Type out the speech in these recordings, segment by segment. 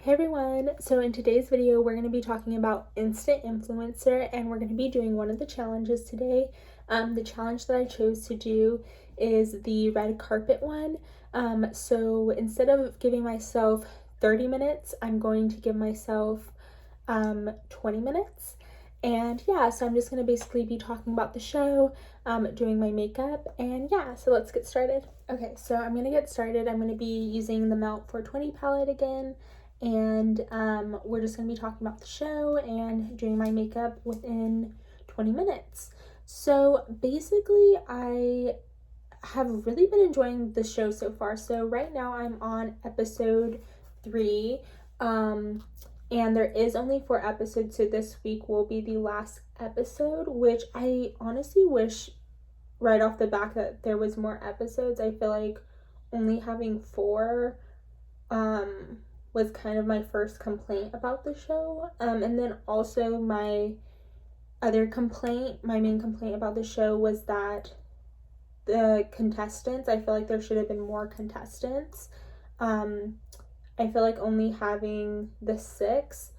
Hey everyone! So in today's video, we're going to be talking about Instant Influencer, and we're going to be doing one of the challenges today. The challenge that I chose to do is the red carpet one. So instead of giving myself 30 minutes, I'm going to give myself 20 minutes. And yeah, so I'm just going to basically be talking about the show, doing my makeup, and yeah, so let's get started. Okay, so I'm going to get started. I'm going to be using the Melt 420 palette again, and we're just going to be talking about the show and doing my makeup within 20 minutes. So basically, I have really been enjoying the show so far. So right now I'm on episode 3. And there is only 4 episodes, so this week will be the last episode, which I honestly wish right off the back that there was more episodes. I feel like only having 4 was kind of my first complaint about the show. And then also my main complaint about the show was that the contestants, I feel like there should have been more contestants. I feel like only having the 6,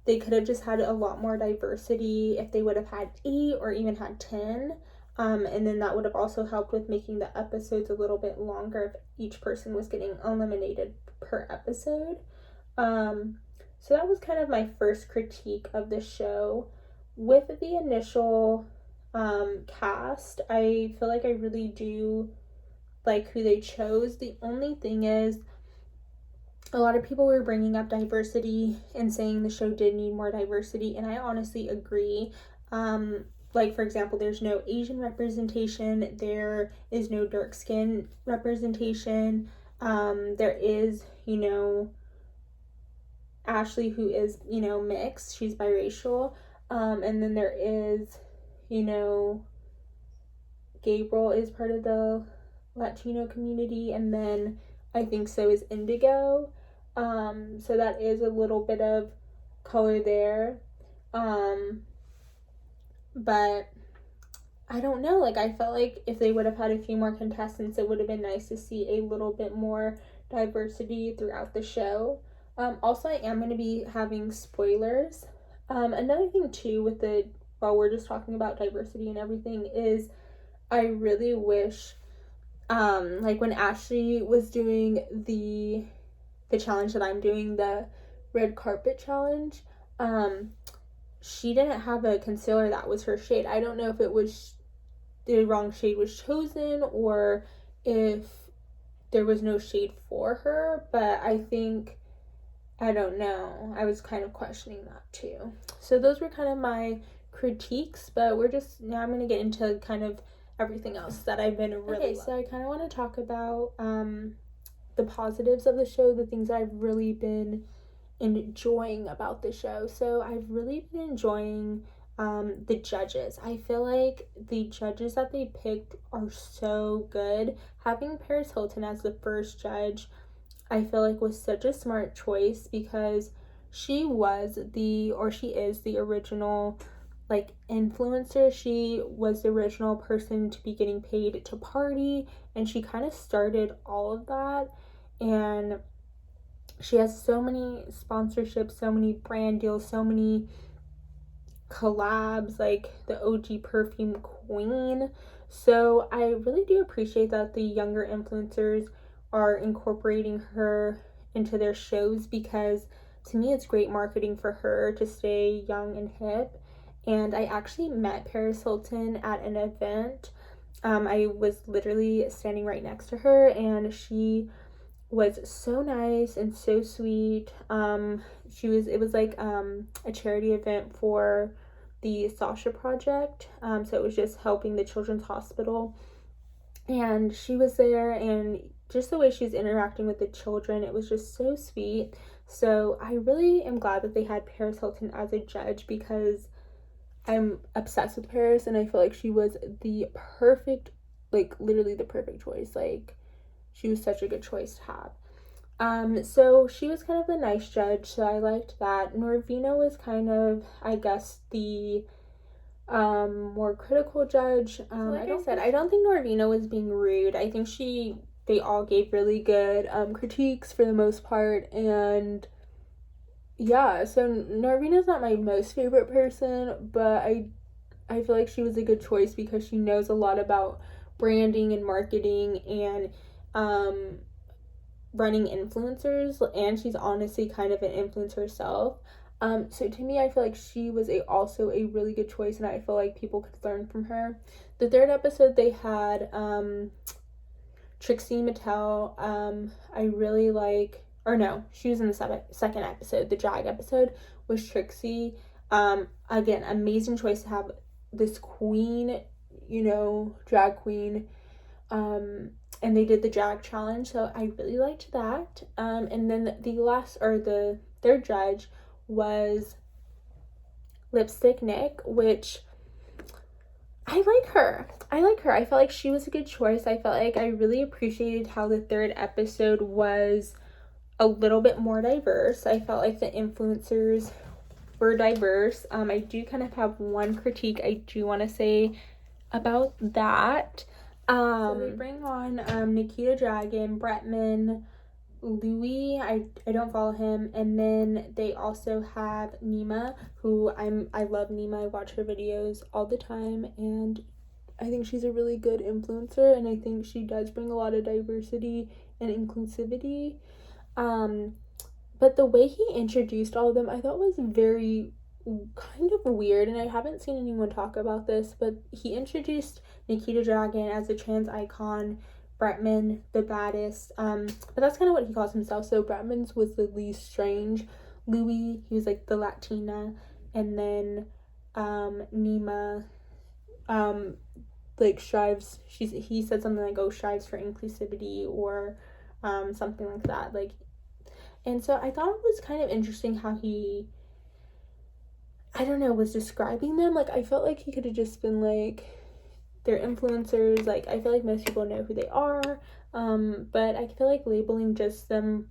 they could have just had a lot more diversity if they would have had 8 or even had 10. And then that would have also helped with making the episodes a little bit longer if each person was getting eliminated per episode. So that was kind of my first critique of the show. With the initial cast, I feel like I really do like who they chose. The only thing is, a lot of people were bringing up diversity and saying the show did need more diversity, and I honestly agree. Like, for example, there's no Asian representation, there is no dark skin representation, there is, Ashley, who is, mixed, she's biracial, and then there is, Gabriel is part of the Latino community, and then I think so is Indigo. So that is a little bit of color there. But I don't know, like, I felt like if they would have had a few more contestants, it would have been nice to see a little bit more diversity throughout the show. Also, I am going to be having spoilers. Another thing too while we're just talking about diversity and everything, is I really wish, like when Ashley was doing the challenge that I'm doing, the red carpet challenge, she didn't have a concealer that was her shade. I don't know if it was the wrong shade was chosen or if there was no shade for her, but I don't know. I was kind of questioning that too. So those were kind of my critiques, but now I'm going to get into kind of everything else that I've been really so I kind of want to talk about the positives of the show, the things I've really been enjoying about the show. So I've really been enjoying the judges. I feel like the judges that they picked are so good. Having Paris Hilton as the first judge, I feel like was such a smart choice, because she is the original like influencer. She was the original person to be getting paid to party, and she kind of started all of that, and she has so many sponsorships, so many brand deals, so many collabs, like the OG perfume queen. So I really do appreciate that the younger influencers are incorporating her into their shows, because to me it's great marketing for her to stay young and hip. And I actually met Paris Hilton at an event. I was literally standing right next to her, and she was so nice and so sweet. It was like a charity event for the Sasha Project. So it was just helping the Children's Hospital, and she was there, and just the way she's interacting with the children, it was just so sweet. So I really am glad that they had Paris Hilton as a judge, because I'm obsessed with Paris, and I feel like she was the perfect, like literally the perfect choice. Like, she was such a good choice to have. So she was kind of the nice judge, so I liked that. Norvina was kind of, I guess, the more critical judge. Like I said, I don't think Norvina was being rude. I think they all gave really good critiques for the most part, and yeah, so Narvina's not my most favorite person, but I feel like she was a good choice because she knows a lot about branding and marketing and um running influencers, and she's honestly kind of an influencer herself. So to me, I feel like she was also a really good choice, and I feel like people could learn from her. The third episode they had Trixie Mattel. I really like, or no, she was in the second episode. The drag episode was Trixie. Again, amazing choice to have this queen, drag queen. And they did the drag challenge, so I really liked that. And then the third judge was Lipstick Nick, which I like her. I felt like she was a good choice. I felt like I really appreciated how the third episode was a little bit more diverse. I felt like the influencers were diverse. I do kind of have one critique I do want to say about that. So they bring on Nikita Dragun, Bretman, Louis. I don't follow him, and then they also have Nima, who I love Nima. I watch her videos all the time, and I think she's a really good influencer, and I think she does bring a lot of diversity and inclusivity. But the way he introduced all of them, I thought was very kind of weird, and I haven't seen anyone talk about this, but he introduced Nikita Dragun as a trans icon, Bretman the baddest, but that's kind of what he calls himself. So Bretman's was the least strange. Louis, he was like the Latina, and then Nima like strives, he said something like, oh, strives for inclusivity, or something like that, like. And so I thought it was kind of interesting how he, I don't know, was describing them. Like, I felt like he could have just been like, they're influencers. Like, I feel like most people know who they are. But I feel like labeling just them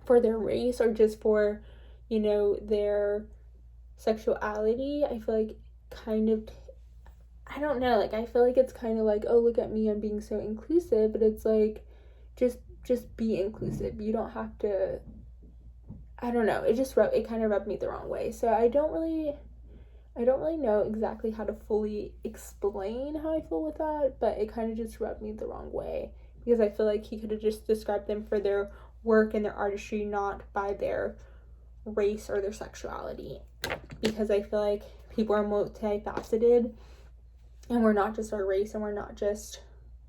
for their race or just for, their sexuality, I feel like kind of, I don't know, like, I feel like it's kind of like, oh, look at me, I'm being so inclusive. But it's like, just be inclusive. You don't have to, I don't know, it kind of rubbed me the wrong way. So I don't really know exactly how to fully explain how I feel with that, but it kind of just rubbed me the wrong way because I feel like he could have just described them for their work and their artistry, not by their race or their sexuality, because I feel like people are multifaceted, and we're not just our race, and we're not just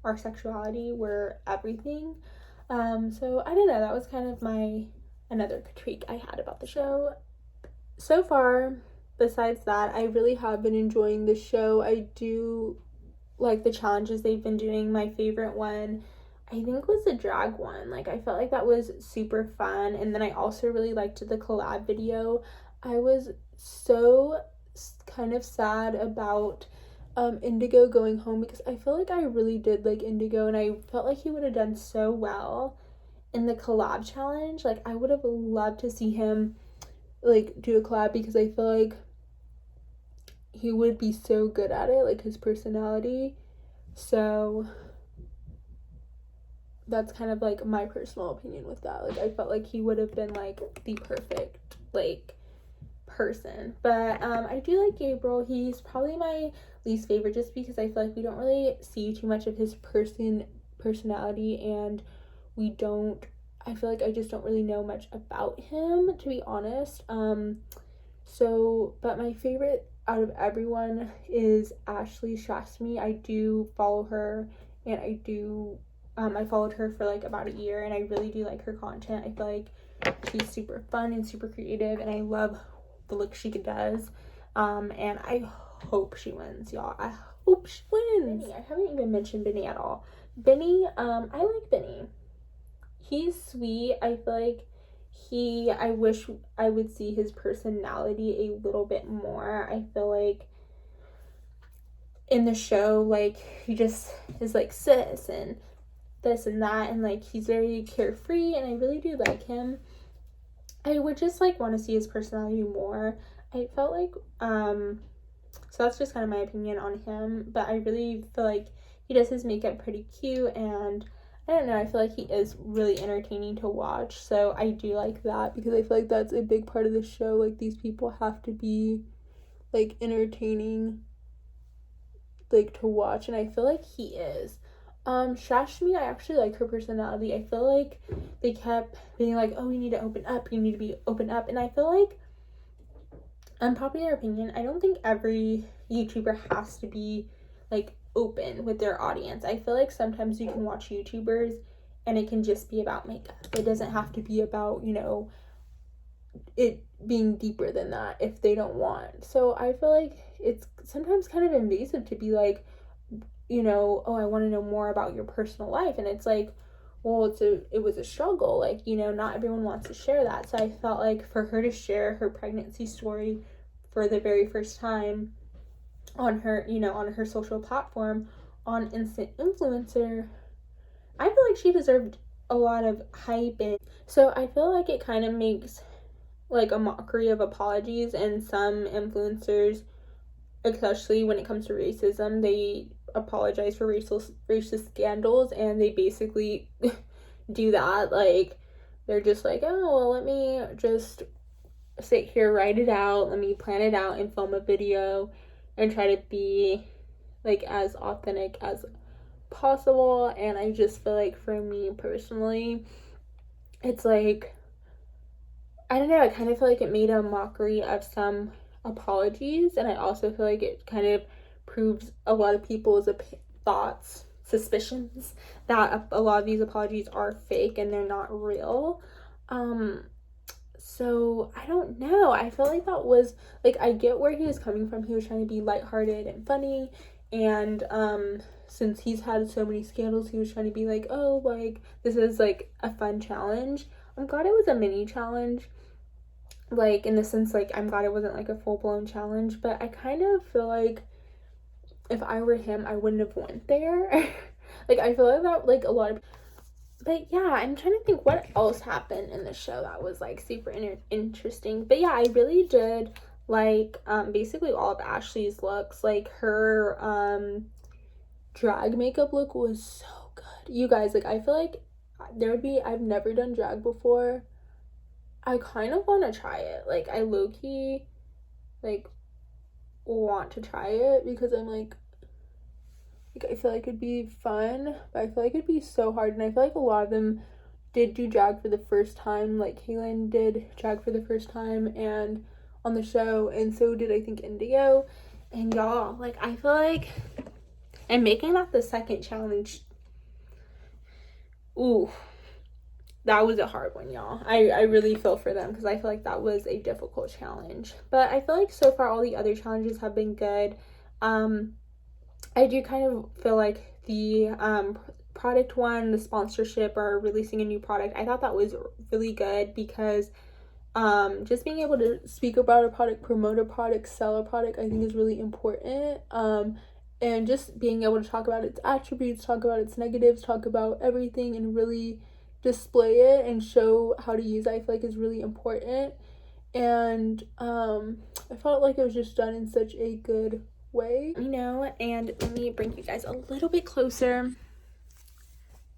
our sexuality, we're everything. So I don't know, that was kind of another critique I had about the show. So far, besides that, I really have been enjoying the show. I do like the challenges they've been doing. My favorite one, I think, was the drag one. Like, I felt like that was super fun. And then I also really liked the collab video. I was so kind of sad about Indigo going home because I feel like I really did like Indigo, and I felt like he would have done so well in the collab challenge. Like, I would have loved to see him like do a collab because I feel like he would be so good at it, like his personality. So that's kind of like my personal opinion with that. Like, I felt like he would have been like the perfect like person. But I do like Gabriel. He's probably my least favorite just because I feel like we don't really see too much of his personality, and I feel like I just don't really know much about him, to be honest. But my favorite out of everyone is Ashley Shastmi. I do follow her, and I followed her for like about a year, and I really do like her content. I feel like she's super fun and super creative, and I love the look she does. And I hope she wins, y'all. I hope she wins. Benny, I haven't even mentioned Benny at all. Benny, I like Benny. He's sweet. I feel like I wish I would see his personality a little bit more. I feel like in the show, like, he just is like sis and this and that, and like he's very carefree, and I really do like him. I would just like want to see his personality more. I felt like so that's just kind of my opinion on him, but I really feel like he does his makeup pretty cute, and I don't know, I feel like he is really entertaining to watch, so I do like that because I feel like that's a big part of the show. Like, these people have to be, like, entertaining, like, to watch, and I feel like he is. Shashmi, I actually like her personality. I feel like they kept being like, oh, you need to open up, you need to be open up, and I feel like, unpopular opinion, I don't think every YouTuber has to be, like, open with their audience. I feel like sometimes you can watch YouTubers and it can just be about makeup. It doesn't have to be about, you know, it being deeper than that if they don't want. So I feel like it's sometimes kind of invasive to be like, you know, oh, I want to know more about your personal life. And it's like, well, it was a struggle. Like, you know, not everyone wants to share that. So I felt like for her to share her pregnancy story for the very first time on her, you know, on her social platform on Instant Influencer, I feel like she deserved a lot of hype. And so I feel like it kind of makes like a mockery of apologies, and some influencers, especially when it comes to racism, they apologize for racist scandals, and they basically do that. Like, they're just like, oh, well, let me just sit here, write it out, let me plan it out and film a video and try to be like as authentic as possible. And I just feel like for me personally, it's like, I don't know, I kind of feel like it made a mockery of some apologies, and I also feel like it kind of proves a lot of people's thoughts, suspicions that a lot of these apologies are fake and they're not real. So I don't know. I feel like that was, like, I get where he was coming from. He was trying to be lighthearted and funny, and since he's had so many scandals, he was trying to be like, oh, like, this is like a fun challenge. I'm glad it was a mini challenge, like, in the sense, like, I'm glad it wasn't like a full-blown challenge, but I kind of feel like if I were him, I wouldn't have went there. Like, I feel like that, like, a lot of, but yeah, I'm trying to think what else happened in the show that was like super interesting. But yeah, I really did like basically all of Ashley's looks. Like, her drag makeup look was so good. You guys, like, I feel like I've never done drag before. I kind of want to try it. Like, I low-key like want to try it because I'm like I feel like it'd be fun, but I feel like it'd be so hard. And I feel like a lot of them did do drag for the first time. Like, Kaylin did drag for the first time and on the show, and so did, I think, Indigo. And y'all, like, I feel like, and making that the second challenge, ooh, that was a hard one, y'all. I really feel for them because I feel like that was a difficult challenge. But I feel like so far all the other challenges have been good. I do kind of feel like the product one, the sponsorship or releasing a new product, I thought that was really good because just being able to speak about a product, promote a product, sell a product, I think is really important. And just being able to talk about its attributes, talk about its negatives, talk about everything, and really display it and show how to use it, I feel like is really important. And I felt like it was just done in such a good way, you know. And let me bring you guys a little bit closer.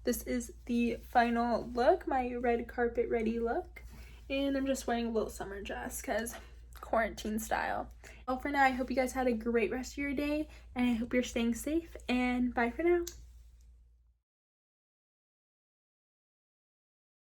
This is the final look, my red carpet ready look, and I'm just wearing a little summer dress because quarantine style. Well, for now, I hope you guys had a great rest of your day, and I hope you're staying safe, and bye for now.